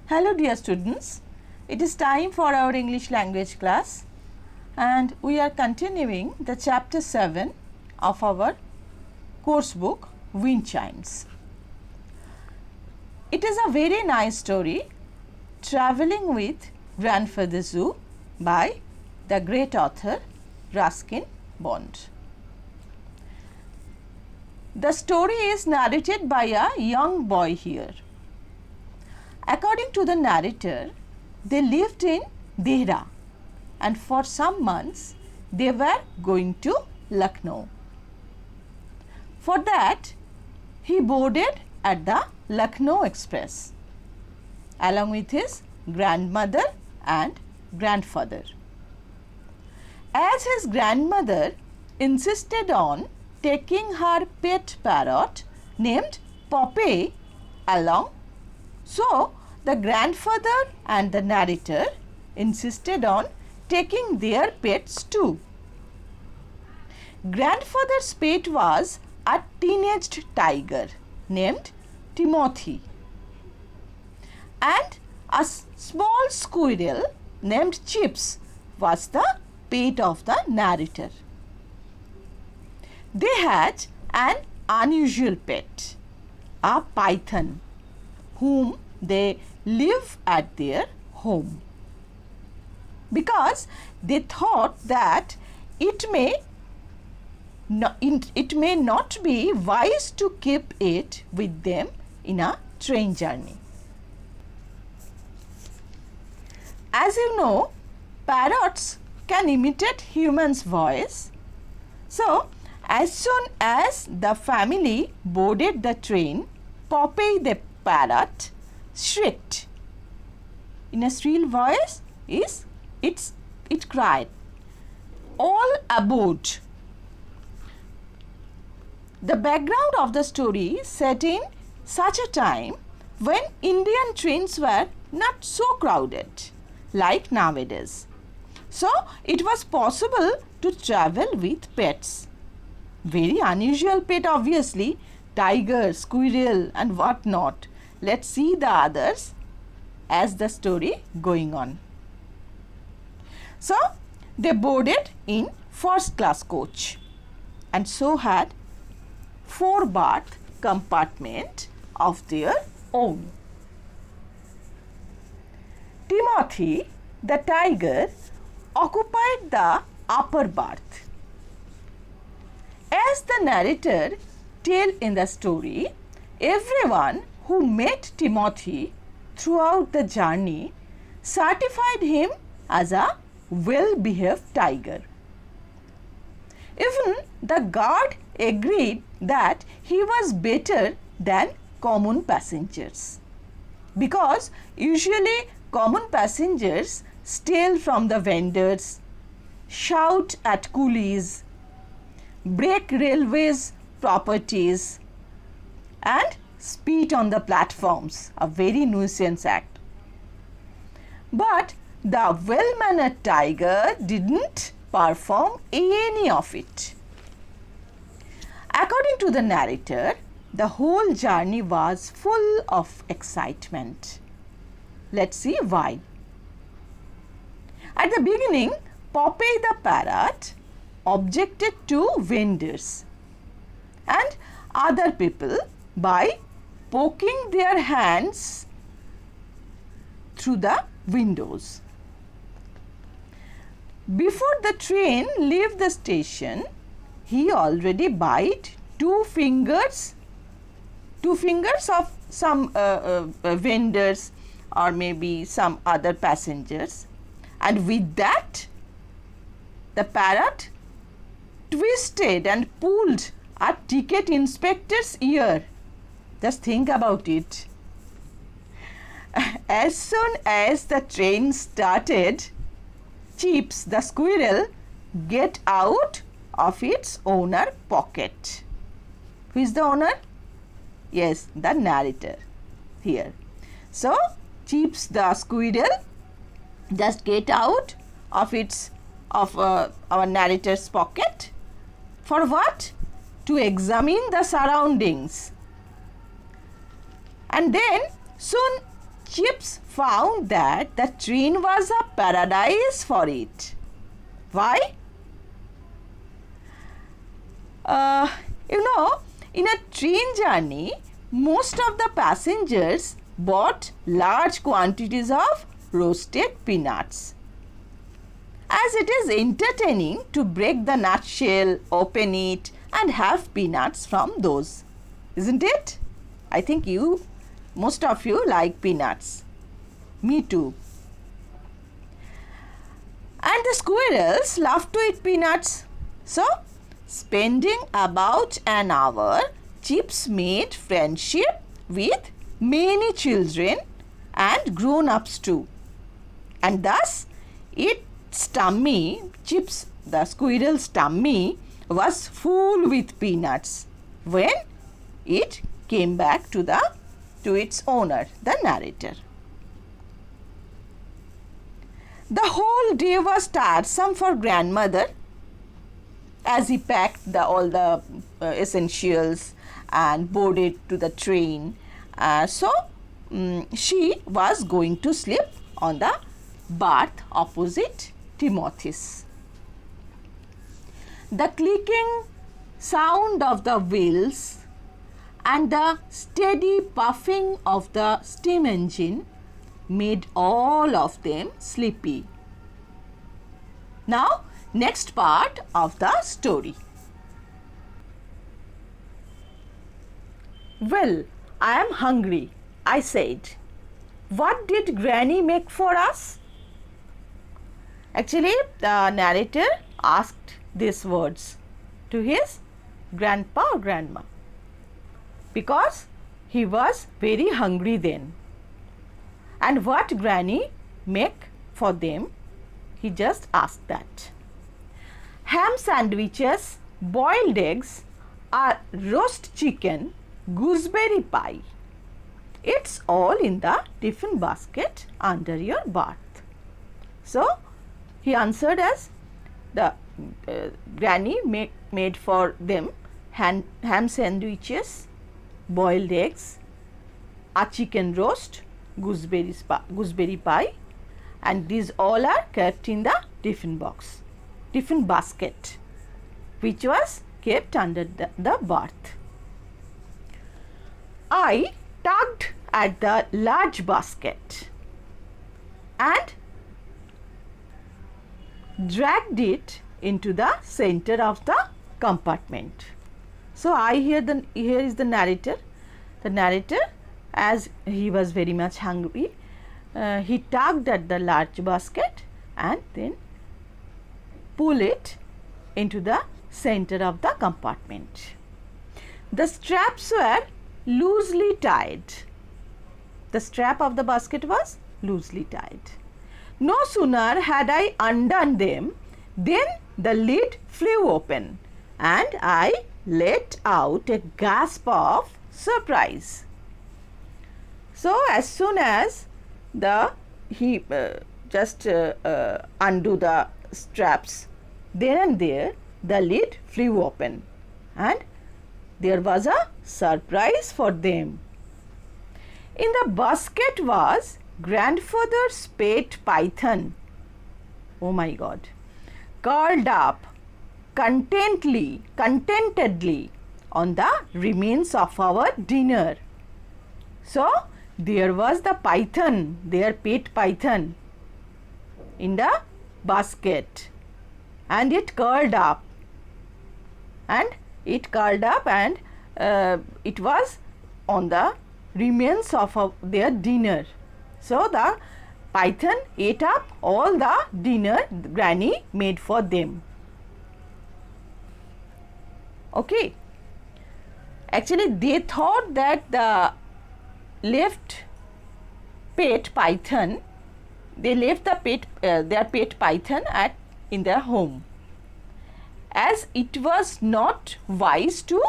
Hello dear students, it is time for our English language class and we are continuing the chapter 7 of our course book Wind Chimes. It is a very nice story, Traveling with Grandfather Zoo by the great author Ruskin Bond. The story is narrated by a young boy here. According to the narrator, they lived in Dehra and for some months they were going to Lucknow. For that, he boarded at the Lucknow Express along with his grandmother and grandfather. As his grandmother insisted on taking her pet parrot named Popeye along, so the grandfather and the narrator insisted on taking their pets too. Grandfather's pet was a teenaged tiger named Timothy and a small squirrel named Chips was the pet of the narrator. They had an unusual pet, a python, whom they live at their home because they thought that it may not be wise to keep it with them in a train journey. As you know, parrots can imitate humans' voice. So, as soon as the family boarded the train, Popeye the parrot shrieked. In a shrill voice, it cried, "All aboard!" The background of the story set in such a time when Indian trains were not so crowded like nowadays. So, it was possible to travel with pets. Very unusual pet obviously, tiger, squirrel and what not. Let's see the others as the story going on. So, they boarded in first class coach and so had 4-berth compartment of their own. Timothy, the tiger, occupied the upper berth. As the narrator tells in the story, everyone who met Timothy throughout the journey certified him as a well-behaved tiger. Even the guard agreed that he was better than common passengers because usually common passengers steal from the vendors, shout at coolies, break railways properties and spit on the platforms, a very nuisance act. But the well-mannered tiger didn't perform any of it. According to the narrator, the whole journey was full of excitement. Let's see why. At the beginning, Popeye the parrot objected to vendors and other people by poking their hands through the windows. Before the train left the station, he already bite two fingers of some vendors or maybe some other passengers, and with that the parrot twisted and pulled a ticket inspector's ear. Just think about it. As soon as the train started, Chips the squirrel get out of its owner pocket. Who is the owner? Yes, the narrator here. So, Chips the squirrel just get out of our narrator's pocket. For what? To examine the surroundings. And then soon Chips found that the train was a paradise for it. Why? In a train journey, most of the passengers bought large quantities of roasted peanuts. As it is entertaining to break the nutshell, open it and have peanuts from those. Isn't it? I think most of you like peanuts. Me too. And the squirrels love to eat peanuts. So, spending about an hour, Chips made friendship with many children and grown-ups too. And thus, its tummy, Chips, the squirrel's tummy, was full with peanuts when it came back to its owner, the narrator. The whole day was tiresome for grandmother as he packed all the essentials and boarded to the train. So she was going to sleep on the berth opposite Timothy's. The clicking sound of the wheels and the steady puffing of the steam engine made all of them sleepy. Now, next part of the story. Well, I am hungry, I said. What did Granny make for us? Actually, the narrator asked these words to his grandpa or grandma because he was very hungry then. And what Granny make for them, he just asked that. Ham sandwiches, boiled eggs, or roast chicken, gooseberry pie. It's all in the tiffin basket under your berth. So, he answered as the Granny made for them ham sandwiches, boiled eggs, a chicken roast, gooseberry pie, and these all are kept in the tiffin basket, which was kept under the berth. I tugged at the large basket and dragged it into the center of the compartment. So, here is the narrator. The narrator, as he was very much hungry, he tugged at the large basket and then pulled it into the center of the compartment. The straps were loosely tied. The strap of the basket was loosely tied. No sooner had I undone them than the lid flew open and I let out a gasp of surprise. So, as soon as he just undo the straps, then and there the lid flew open and there was a surprise for them. In the basket was grandfather's pet python. Oh my God! Curled up contentedly on the remains of our dinner. So, there was the python, their pet python, in the basket, and it curled up and it was on the remains of their dinner. So, the python ate up all the dinner Granny made for them. Okay. Actually, they thought that the left pet python, they left their pet python in their home, as it was not wise to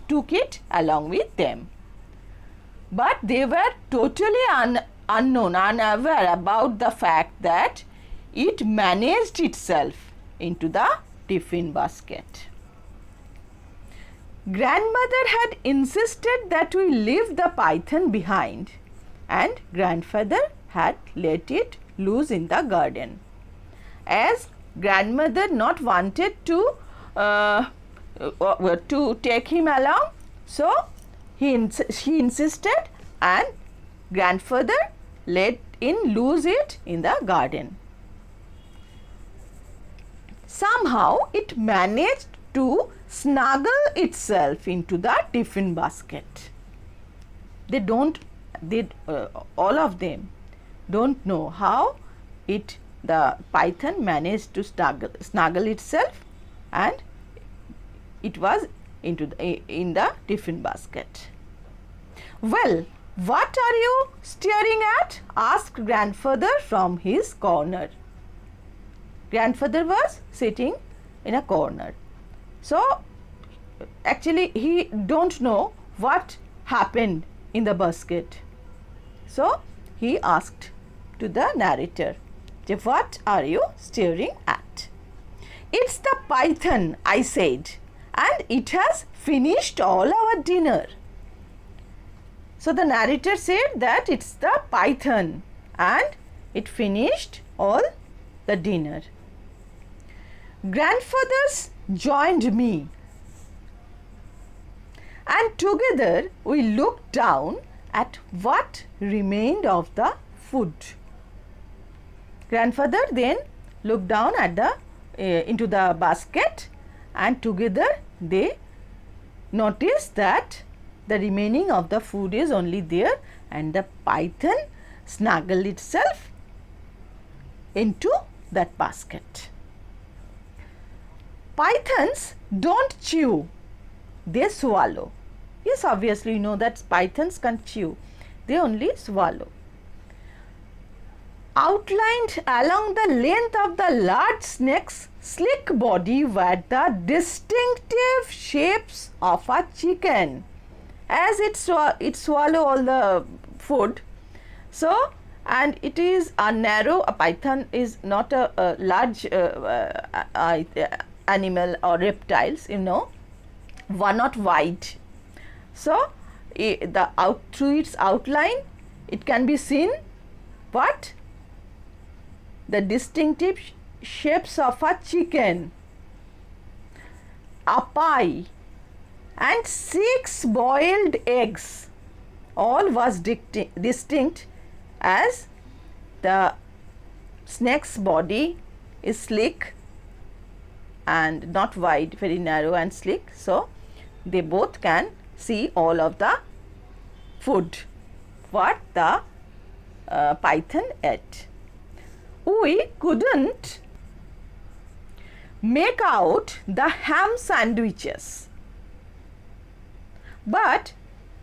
took it along with them. But they were totally unaware about the fact that it managed itself into the tiffin basket. Grandmother had insisted that we leave the python behind and grandfather had let it loose in the garden. As grandmother not wanted to take him along, so she insisted and grandfather let loose it in the garden. Somehow it managed to snuggle itself into the tiffin basket. All of them don't know how the python managed to snuggle itself, and it was in the tiffin basket. Well, what are you staring at? Asked grandfather from his corner. Grandfather was sitting in a corner. So actually he don't know what happened in the basket. So he asked to the narrator, what are you staring at? It's the python, I said, and it has finished all our dinner. So the narrator said that it's the python and it finished all the dinner. Grandfathers joined me, and together we looked down at what remained of the food. Grandfather then looked down at into the basket, and together they noticed that the remaining of the food is only there, and the python snuggled itself into that basket. Pythons don't chew, they swallow. Yes, obviously you know that pythons can't chew, they only swallow. Outlined along the length of the large snake's sleek body were the distinctive shapes of a chicken. As it swallow all the food, so, and it is a narrow, a python is not a large animal or reptiles, you know, were not wide. So through its outline it can be seen what? The distinctive shapes of a chicken, a pie, and 6 boiled eggs. All was distinct, as the snake's body is sleek and not wide, very narrow and sleek. So they both can see all of the food what the python ate. We couldn't make out the ham sandwiches, but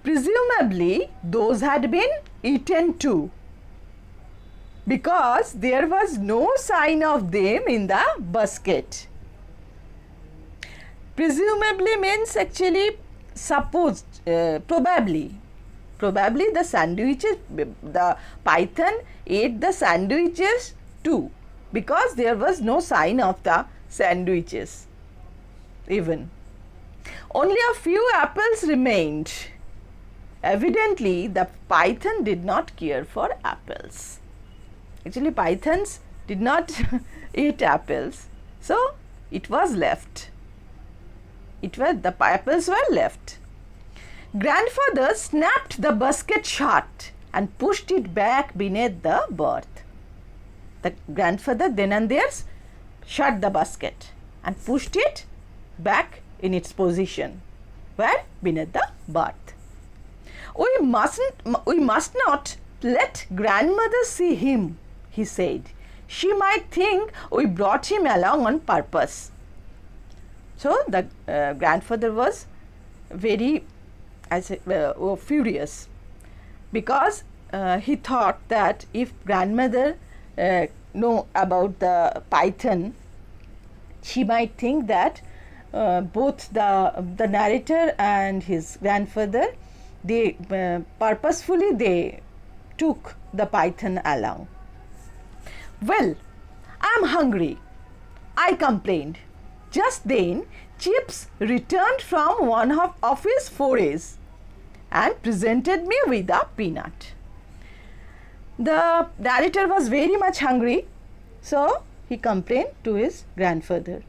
presumably those had been eaten too, because there was no sign of them in the basket. Presumably means actually supposed, probably the sandwiches, the python ate the sandwiches too, because there was no sign of the sandwiches even. Only a few apples remained. Evidently the python did not care for apples. Actually pythons did not eat apples, so it was left. The apples were left. Grandfather snapped the basket shut and pushed it back beneath the berth. The grandfather then and there shut the basket and pushed it back in its position, where? Beneath the berth. We must not let grandmother see him, he said. She might think we brought him along on purpose. So the grandfather was very furious, because he thought that if grandmother know about the python, she might think that both the narrator and his grandfather, they purposefully they took the python along. Well, I am hungry, I complained. Just then Chips returned from one of his forays and presented me with a peanut. The narrator was very much hungry, so he complained to his grandfather.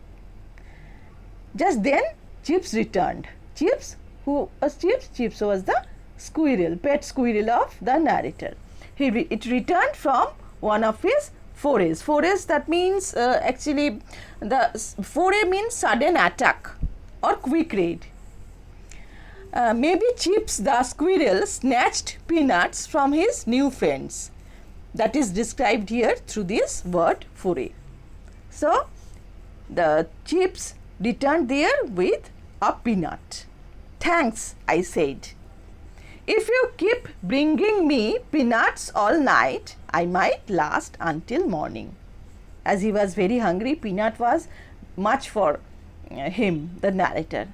Just then Chips returned. Chips, who was Chips? Chips was the squirrel, pet squirrel of the narrator. It returned from one of his forays. Forays, that means actually the foray means sudden attack or quick raid. Maybe Chips the squirrel snatched peanuts from his new friends. That is described here through this word foray. So the Chips returned there with a peanut. Thanks, I said. If you keep bringing me peanuts all night, I might last until morning. As he was very hungry, peanut was much for him, the narrator.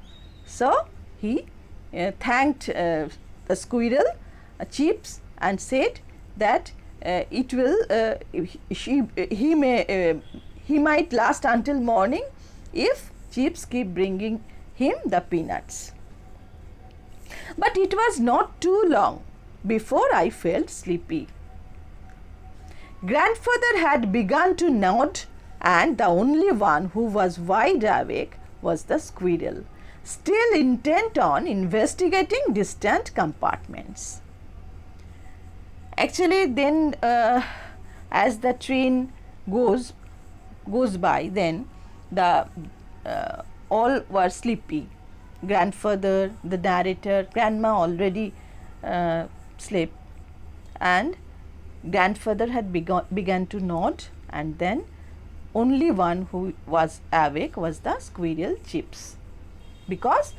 So he thanked the squirrel, Chips, and said that he might last until morning if Chips keep bringing him the peanuts. But it was not too long before I felt sleepy. Grandfather had begun to nod, and the only one who was wide awake was the squirrel, still intent on investigating distant compartments. Actually, then as the train goes by, then the all were sleepy. Grandfather, the narrator, grandma already slept, and grandfather had begun to nod, and then only one who was awake was the squirrel Chips, because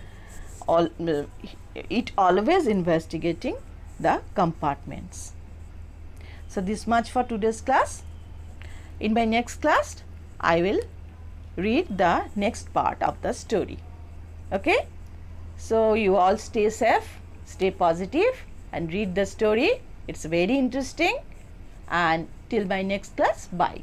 it always investigating the compartments. So this much for today's class. In my next class, I will read the next part of the story. Okay, so you all stay safe, stay positive, and read the story. It's very interesting. And till my next class, bye.